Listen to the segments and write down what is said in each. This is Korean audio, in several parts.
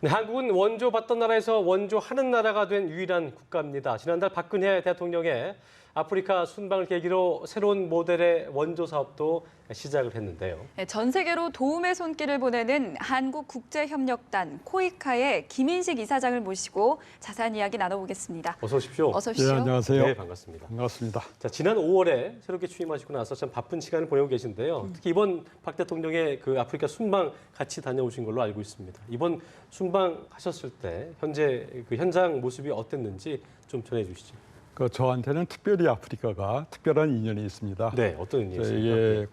네, 한국은 원조 받던 나라에서 원조하는 나라가 된 유일한 국가입니다. 지난달 박근혜 대통령의 아프리카 순방을 계기로 새로운 모델의 원조 사업도 시작을 했는데요. 전 세계로 도움의 손길을 보내는 한국국제협력단 코이카의 김인식 이사장을 모시고 자세한 이야기 나눠보겠습니다. 어서 오십시오. 어서 오십시오. 네, 안녕하세요. 네, 반갑습니다. 반갑습니다. 자, 지난 5월에 새롭게 취임하시고 나서 참 바쁜 시간을 보내고 계신데요. 특히 이번 박 대통령의 그 아프리카 순방 같이 다녀오신 걸로 알고 있습니다. 이번 순방 하셨을 때 현재 그 현장 모습이 어땠는지 좀 전해주시죠. 저한테는 특별히 아프리카가 특별한 인연이 있습니다. 네, 어떤 의미였습니까? 이게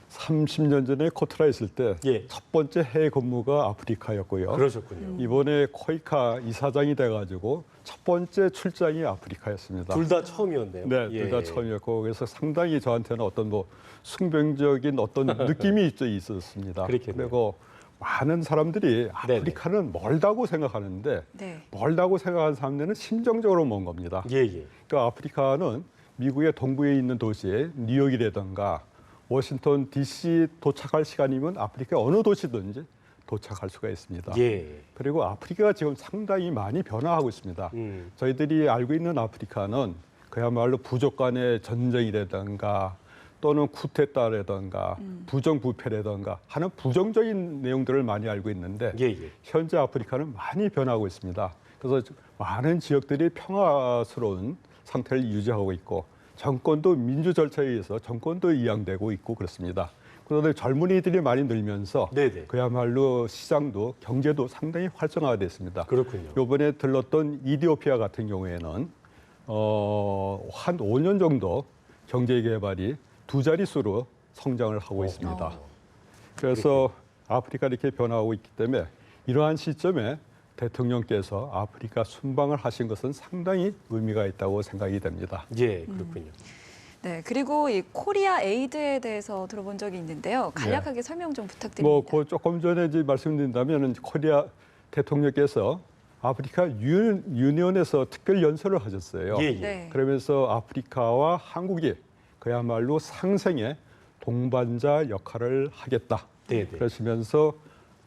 30년 전에 코트라에 있을 때 예. 첫 번째 해외 근무가 아프리카였고요. 그러셨군요. 이번에 코이카 이사장이 돼가지고 첫 번째 출장이 아프리카였습니다. 둘 다 처음이었네요. 네, 둘 다 처음이었고 그래서 상당히 저한테는 어떤 숭배적인 어떤 느낌이 있었습니다. 그렇겠네요. 그리고 많은 사람들이 아프리카는 멀다고 생각하는데 네. 멀다고 생각하는 사람들은 심정적으로 먼 겁니다. 예, 예. 그러니까 아프리카는 미국의 동부에 있는 도시 뉴욕이라든가 워싱턴 DC 도착할 시간이면 아프리카 어느 도시든지 도착할 수가 있습니다. 예. 그리고 아프리카가 지금 상당히 많이 변화하고 있습니다. 저희들이 알고 있는 아프리카는 그야말로 부족 간의 전쟁이라든가 또는 쿠데타라든가 부정부패라든가 하는 부정적인 내용들을 많이 알고 있는데 예, 예. 현재 아프리카는 많이 변하고 있습니다. 그래서 많은 지역들이 평화스러운 상태를 유지하고 있고 정권도 민주 절차에 의해서 정권도 이양되고 있고 그렇습니다. 그런데 젊은이들이 많이 늘면서 네네. 그야말로 시장도 경제도 상당히 활성화됐습니다. 그렇군요. 이번에 들렀던 이디오피아 같은 경우에는 한 5년 정도 경제 개발이 두 자릿수로 성장을 하고 있습니다. 그래서 아프리카 이렇게 변화하고 있기 때문에 이러한 시점에 대통령께서 아프리카 순방을 하신 것은 상당히 의미가 있다고 생각이 됩니다. 예, 그렇군요. 네, 그리고 이 코리아 에이드에 대해서 들어본 적이 있는데요. 간략하게 설명 좀 부탁드립니다. 그 조금 전에 이제 말씀드린다면 코리아 대통령께서 아프리카 유니온에서 특별 연설을 하셨어요. 예, 예. 네. 그러면서 아프리카와 한국이 그야말로 상생의 동반자 역할을 하겠다. 네, 네. 그러시면서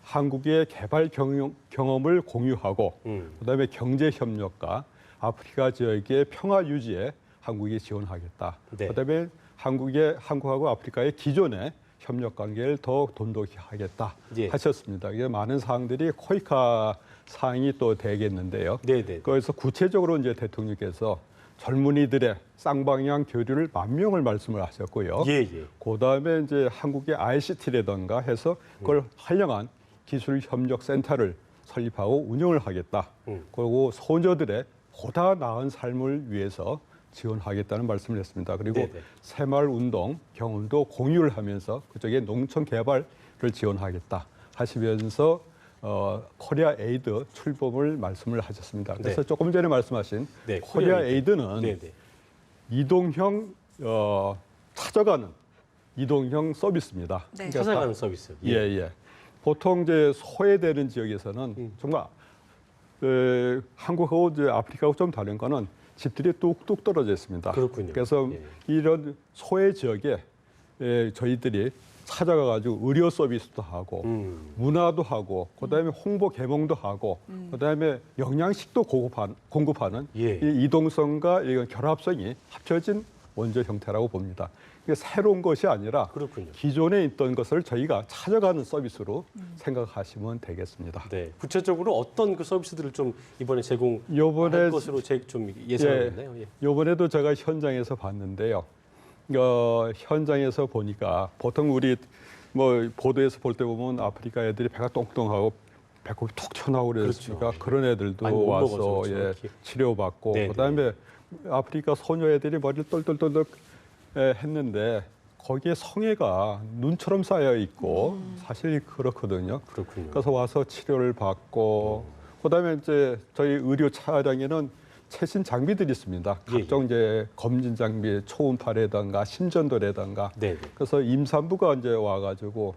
한국의 개발 경험을 공유하고 그다음에 경제 협력과 아프리카 지역의 평화 유지에 한국이 지원하겠다. 네. 그다음에 한국하고 아프리카의 기존의 협력 관계를 더 돈독히 하겠다 예. 하셨습니다. 이게 많은 사항들이 코이카 사항이 또 되겠는데요. 네, 네. 그래서 구체적으로 이제 대통령께서 젊은이들의 쌍방향 교류를 만명을 말씀을 하셨고요. 예, 예. 그다음에 이제 한국의 ICT라든가 해서 그걸 활용한 기술 협력 센터를 설립하고 운영을 하겠다. 그리고 소녀들의 보다 나은 삶을 위해서 지원하겠다는 말씀을 했습니다. 그리고 네네. 새마을 운동 경험도 공유를 하면서 그쪽에 농촌 개발을 지원하겠다 하시면서 코리아 에이드 출범을 말씀을 하셨습니다. 그래서 네. 조금 전에 말씀하신 네, 코리아 에이드는 네, 네. 이동형 찾아가는 이동형 서비스입니다. 네. 찾아가는 서비스. 예, 예. 보통 이제 소외되는 지역에서는 정말 한국하고 이제 아프리카하고 좀 다른 거는 집들이 뚝뚝 떨어져 있습니다. 그렇군요. 그래서 예. 이런 소외 지역에 저희들이 찾아가 가지고 의료 서비스도 하고 문화도 하고 그다음에 홍보 개몽도 하고 그다음에 영양식도 공급하는 예. 이 이동성과 이런 결합성이 합쳐진 원조 형태라고 봅니다. 이게 새로운 것이 아니라 그렇군요. 기존에 있던 것을 저희가 찾아가는 서비스로 생각하시면 되겠습니다. 네. 구체적으로 어떤 그 서비스들을 좀 이번에 제공할 요번에 것으로 좀 예상했나요? 예. 요번에도 제가 현장에서 봤는데요. 현장에서 보니까 보통 우리 뭐 보도에서 볼 때 보면 아프리카 애들이 배가 똥똥하고 배꼽이 툭 튀어나오고 그랬으니까 그렇죠. 그런 애들도 많이 못 와서 먹어서 예, 그렇죠. 치료받고 네, 그다음에 아프리카 소녀 애들이 머리를 똘똘똘똘 했는데 거기에 성애가 눈처럼 쌓여 있고 사실 그렇거든요. 그렇군요. 그래서 와서 치료를 받고 그다음에 이제 저희 의료 차량에는 최신 장비들이 있습니다. 예, 각종 이제 검진 장비, 초음파라든가 심전도라든가. 네, 네. 그래서 임산부가 이제 와가지고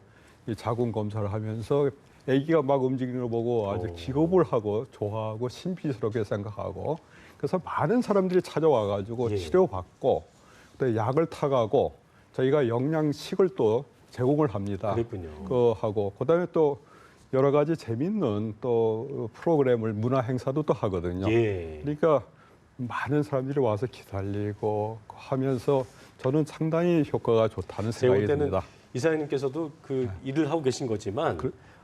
이 자궁 검사를 하면서 아기가 막 움직이는 걸 보고 아주 기겁을 하고 좋아하고 신비스럽게 생각하고 그래서 많은 사람들이 찾아와가지고 예. 치료받고 또 약을 타가고 저희가 영양식을 또 제공을 합니다. 그랬군요. 하고 그다음에 또 여러 가지 재밌는 또 프로그램을 문화 행사도 또 하거든요. 예. 그러니까 많은 사람들이 와서 기다리고 하면서 저는 상당히 효과가 좋다는 제가 볼 생각이 때는 듭니다. 이사장님께서도 그 일을 하고 계신 거지만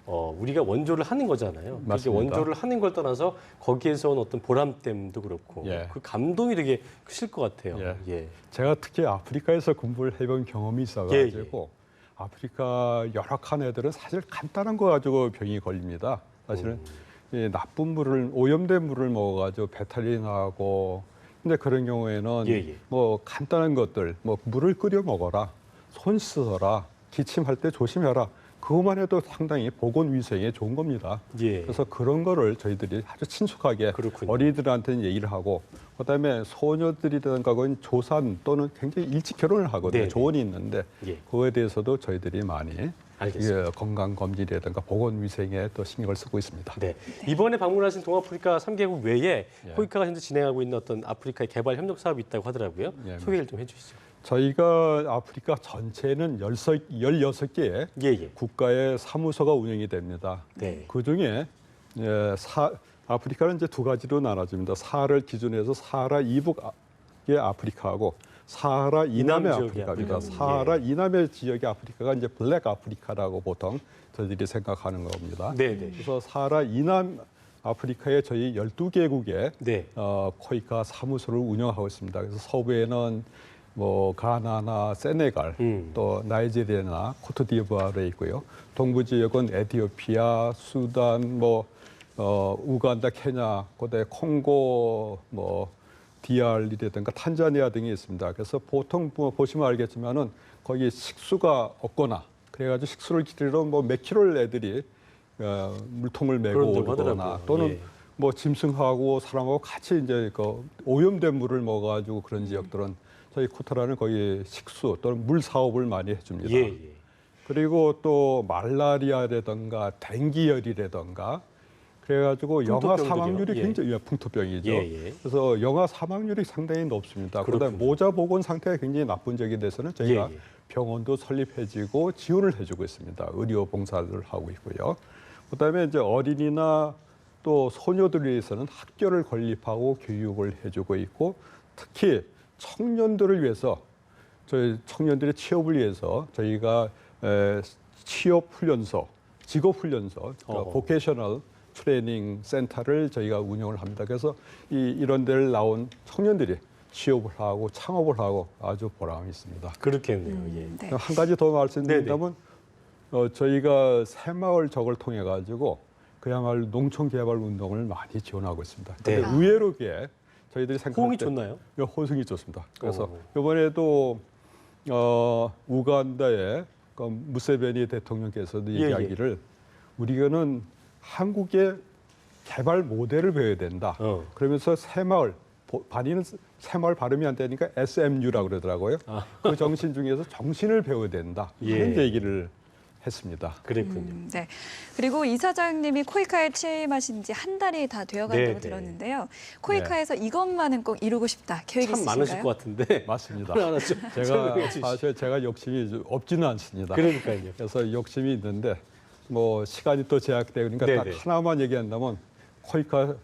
우리가 원조를 하는 거잖아요. 그게 맞습니다. 원조를 하는 걸 떠나서 거기에서 온 어떤 보람됨도 그렇고 예. 그 감동이 되게 크실 것 같아요. 예. 예. 제가 특히 아프리카에서 공부를 해본 경험이 있어가지고 아프리카 열악한 애들은 사실 간단한 거 가지고 병이 걸립니다. 사실은 이 나쁜 물을 오염된 물을 먹어가지고 배탈이 나고 근데 그런 경우에는 예. 뭐 간단한 것들 뭐 물을 끓여 먹어라, 손 씻어라, 기침할 때 조심해라. 그것만 해도 상당히 보건 위생에 좋은 겁니다. 예. 그래서 그런 거를 저희들이 아주 친숙하게 그렇군요. 어린이들한테는 얘기를 하고 그다음에 소녀들이든가 그건 조산 또는 굉장히 일찍 결혼을 하거든요. 네네. 조언이 있는데 예. 그거에 대해서도 저희들이 많이 알겠습니다. 건강 검진이라든가 보건 위생에 또 신경을 쓰고 있습니다. 네. 이번에 방문하신 동아프리카 3개국 외에 예. 코이카가 현재 진행하고 있는 어떤 아프리카의 개발 협력 사업이 있다고 하더라고요. 예. 소개를 좀 해주시죠. 저희가 아프리카 전체는 16개의 예. 국가의 사무소가 운영이 됩니다. 네. 그중에 아프리카는 이제 두 가지로 나눠집니다. 사하를 기준으로 해서 사하라 이북의 아프리카하고 사하라 이남의 이남 지역의 아프리카입니다. 아프리카. 사하라 이남의 지역의 아프리카가 이제 블랙 아프리카라고 보통 저희들이 생각하는 겁니다. 네. 그래서 사하라 이남 아프리카에 저희 12개국의 네. 코이카 사무소를 운영하고 있습니다. 그래서 서부에는 뭐 가나나 세네갈, 또 나이지리아나 코트디부아르에 있고요. 동부 지역은 에티오피아, 수단, 우간다, 케냐, 그다음에 콩고, DR이라든가 탄자니아 등이 있습니다. 그래서 보통 보시면 알겠지만은 거기 식수가 없거나 그래가지고 식수를 기르러 몇 킬로를 애들이 물통을 메고 그런다고 오거나 하더라고요. 또는 예. 짐승하고 사람하고 같이 이제 그 오염된 물을 먹어가지고 그런 지역들은 저희 코타라는 거기 식수 또는 물 사업을 많이 해줍니다. 예. 그리고 또 말라리아라든가 댕기열이라든가 그래가지고 영아 풍토병들이요? 사망률이 예. 굉장히 풍토병이죠. 예. 그래서 영아 사망률이 상당히 높습니다. 그다음에 그렇군요. 모자 보건 상태가 굉장히 나쁜 적에 대해서는 저희가 예. 병원도 설립해주고 지원을 해주고 있습니다. 의료 봉사를 하고 있고요. 그다음에 이제 어린이나 또 소녀들에 대해서는 학교를 건립하고 교육을 해주고 있고 특히 청년들을 위해서 저희 청년들의 취업을 위해서 저희가 취업 훈련소, 직업 훈련소, 보케이셔널 트레이닝 센터를 저희가 운영을 합니다. 그래서 이런 데를 나온 청년들이 취업을 하고 창업을 하고 아주 보람이 있습니다. 그렇겠네요. 예. 네. 한 가지 더 말씀드린다면 저희가 새마을 적을 통해 가지고 그야말로 농촌 개발 운동을 많이 지원하고 있습니다. 네. 그런데 의외로게 저희들이 호응이 생각할 때 좋나요? 호응이 좋습니다. 그래서 오. 이번에도 우간다의 무세베니 대통령께서도 얘기하기를 우리는 한국의 개발 모델을 배워야 된다. 그러면서 새마을 반이는 새마을 발음이 안 되니까 SMU라고 그러더라고요. 그 정신 중에서 정신을 배워야 된다. 이런 얘기를 했습니다. 그랬군요. 네. 그리고 이사장님이 코이카에 취임하신 지 한 달이 다 되어간다고 네. 들었는데요. 코이카에서 이것만은 꼭 이루고 싶다. 계획 참 있으신가요? 많으실 것 같은데. 맞습니다. 하나 좀 설명해 주시죠. 사실 제가 욕심이 없지는 않습니다. 그러니까요. 그래서 욕심이 있는데 시간이 또 제약되니까 네네. 딱 하나만 얘기한다면 코이카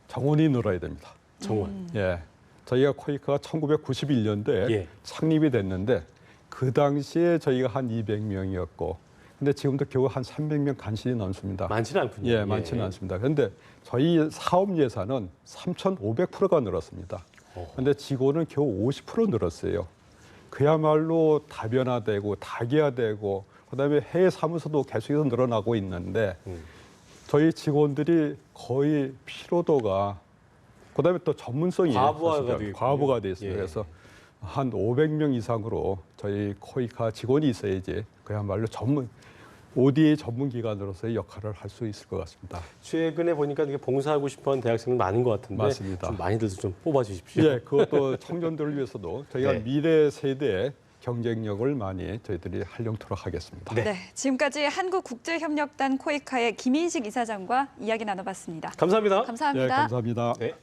정원이 늘어야 됩니다. 정말. 예. 저희가 코이카가 1991년도에 예. 창립이 됐는데 그 당시에 저희가 한 200명이었고 근데 지금도 겨우 한 300명 간신히 넘습니다. 많지는 않군요. 예, 많지는 않습니다. 그런데 저희 사업 예산은 3,500%가 늘었습니다. 그런데 직원은 겨우 50% 늘었어요. 그야말로 다변화되고 다기화되고 그다음에 해외 사무소도 계속해서 늘어나고 있는데 저희 직원들이 거의 피로도가 그다음에 또 전문성이 과부가 돼 있습니다. 예. 그래서 한 500명 이상으로 저희 코이카 직원이 있어야지 그야말로 ODA 전문 기관으로서의 역할을 할 수 있을 것 같습니다. 최근에 보니까 이게 봉사하고 싶어하는 대학생은 많은 것 같은데 맞습니다. 좀 많이들 좀 뽑아주십시오. 예, 그것도 청년들을 위해서도 저희가 네. 미래 세대의 경쟁력을 많이 저희들이 활용토록 하겠습니다. 네. 지금까지 한국국제협력단 코이카의 김인식 이사장과 이야기 나눠봤습니다. 감사합니다. 감사합니다. 예, 감사합니다. 네.